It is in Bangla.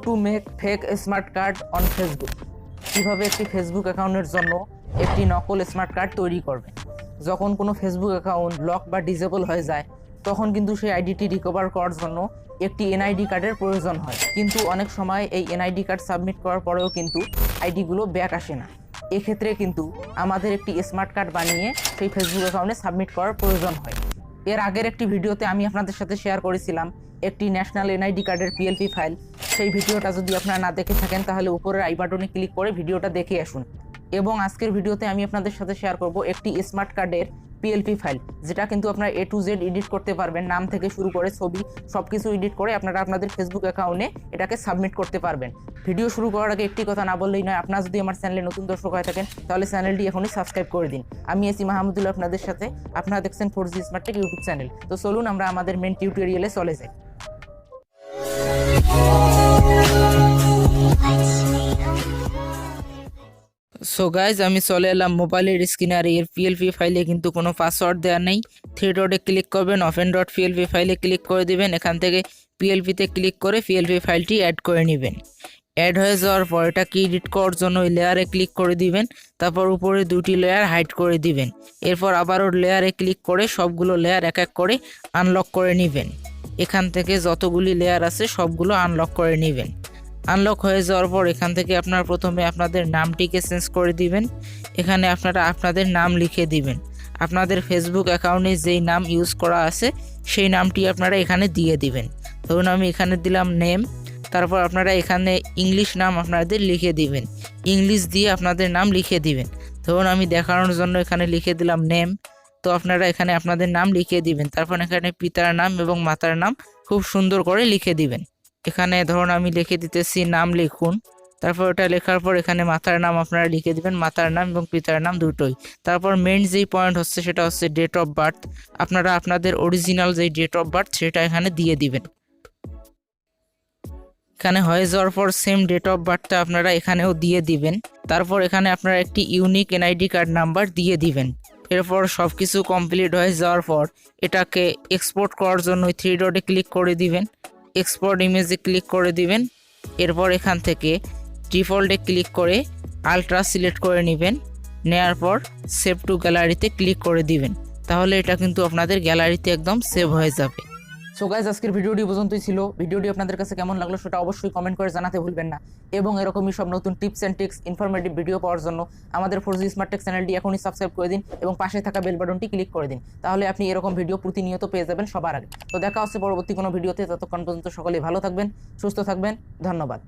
To make fake smart card on Facebook. কীভাবে একটি ফেসবুক অ্যাকাউন্টের জন্য একটি নকল স্মার্ট কার্ড তৈরি করবেন। যখন কোনো ফেসবুক অ্যাকাউন্ট লক বা ডিসেবল হয়ে যায় তখন কিন্তু সেই আইডিটি রিকভার করার জন্য একটি এনআইডি কার্ডের প্রয়োজন হয়, কিন্তু অনেক সময় এই এনআইডি কার্ড সাবমিট করার পরেও কিন্তু আইডিগুলো ব্যাক আসে না। এক্ষেত্রে কিন্তু আমাদের একটি স্মার্ট কার্ড বানিয়ে সেই ফেসবুক অ্যাকাউন্টে সাবমিট করার প্রয়োজন হয়। এর আগের একটি ভিডিওতে আমি আপনাদের সাথে শেয়ার করেছিলাম একটি ন্যাশনাল এনআইডি কার্ডের পিএলপি ফাইল। সেই ভিডিওটা যদি আপনারা না দেখে থাকেন তাহলে উপরের আই বাটনে ক্লিক করে ভিডিওটা দেখে আসুন। এবং আজকের ভিডিওতে আমি আপনাদের সাথে শেয়ার করব একটি স্মার্ট কার্ডের পিএলপি ফাইল, যেটা কিন্তু আপনারা A to Z এডিট করতে পারবেন। নাম থেকে শুরু করে ছবি সব কিছু এডিট করে আপনারা আপনাদের ফেসবুক অ্যাকাউন্টে এটাকে সাবমিট করতে পারবেন। ভিডিও শুরু করার আগে একটি কথা না বললেই নয়, আপনারা যদি আমার চ্যানেলে নতুন দর্শক হয়ে থাকেন তাহলে চ্যানেলটি এখনই সাবস্ক্রাইব করে দিন। আমি এসি মাহমুদুল্লাহ আপনাদের সাথে, আপনারা দেখছেন 4G smart take YouTube channel. তো চলুন আমরা আমাদের মেন টিউটোরিয়ালে চলে যাই। সো গাইজ, আমি চলে এলাম মোবাইলের স্ক্রিনে। আর এর পিএলপি ফাইলে কিন্তু কোনো পাসওয়ার্ড দেওয়া নেই। থ্রি ডটে ক্লিক করবেন, ওপেন ডট পিএলপি ফাইলে ক্লিক করে দিবেন। এখান থেকে পিএলপিতে ক্লিক করে পিএলপি ফাইলটি অ্যাড করে নেবেন। অ্যাড হয়ে যাওয়ার পর এটাকে এডিট করার জন্য ওই লেয়ারে ক্লিক করে দিবেন। তারপর উপরে দুটি লেয়ার হাইড করে দিবেন। এরপর আবারও লেয়ারে ক্লিক করে সবগুলো লেয়ার এক এক করে আনলক করে নেবেন। এখান থেকে যতগুলি লেয়ার আছে সবগুলো আনলক করে নেবেন। আনলক হয়ে যাওয়ার পর এখান থেকে আপনারা প্রথমে আপনাদের নামটিকে চেঞ্জ করে দিবেন। এখানে আপনারা আপনাদের নাম লিখে দিবেন। আপনাদের ফেসবুক অ্যাকাউন্টে যেই নাম ইউজ করা আছে সেই নামটি আপনারা এখানে দিয়ে দিবেন। ধরুন আমি এখানে দিলাম নেম। তারপর আপনারা এখানে ইংলিশ নাম আপনাদের লিখে দিবেন। ইংলিশ দিয়ে আপনাদের নাম লিখে দিবেন। ধরুন আমি দেখানোর জন্য এখানে লিখে দিলাম নেম। তো আপনারা এখানে আপনাদের নাম লিখে দিবেন। তারপর এখানে পিতার নাম এবং মাতার নাম খুব সুন্দর করে লিখে দিবেন। এখানে ধরুন আমি লিখে দিতেছি নাম লিখুন। তারপর ওটা লেখার পর এখানে মাতার নাম আপনারা লিখে দিবেন, মাতার নাম এবং পিতার নাম দুটোই। তারপর মেইন যেই পয়েন্ট হচ্ছে সেটা হচ্ছে ডেট অফ বার্থ। আপনারা আপনাদের অরিজিনাল যেই ডেট অফ বার্থ সেটা এখানে দিয়ে দিবেন। এখানে হয়ে যাওয়ার পর সেম ডেট অফ বার্থটা আপনারা এখানেও দিয়ে দিবেন। তারপর এখানে আপনারা একটি ইউনিক এনআইডি কার্ড নাম্বার দিয়ে দিবেন। এরপর সব কিছু কমপ্লিট হয়ে যাওয়ার পর এটাকে এক্সপোর্ট করার জন্য থ্রি ডটে ক্লিক করে দিবেন। এক্সপোর্ট ইমেজে ক্লিক করে দিবেন। এরপর এখান থেকে ডিফল্টে ক্লিক করে আলট্রা সিলেক্ট করে নেবেন। নেওয়ার পর সেভ টু গ্যালারিতে ক্লিক করে দিবেন। তাহলে এটা কিন্তু আপনাদের গ্যালারিতে একদম সেভ হয়ে যাবে। সো গাইজ, আজকের ভিডিওটি পর্যন্তই ছিল। ভিডিওটি আপনাদের কাছে কেমন লাগলো সেটা অবশ্যই কমেন্ট করে জানাতে ভুলবেন না। এবং এরকমই সব নতুন tips and tricks informative video পাওয়ার জন্য আমাদের 4G স্মার্ট টেক চ্যানেলটি এখনই সাবস্ক্রাইব করে দিন এবং পাশে থাকা বেল বাটনটি ক্লিক করে দিন। তাহলে আপনি এরকম ভিডিও প্রতিনিয়ত পেয়ে যাবেন সবার আগে। তো দেখা হচ্ছে পরবর্তী কোনো ভিডিওতে। ততক্ষণ পর্যন্ত সকলেই ভালো থাকবেন, সুস্থ থাকবেন। ধন্যবাদ।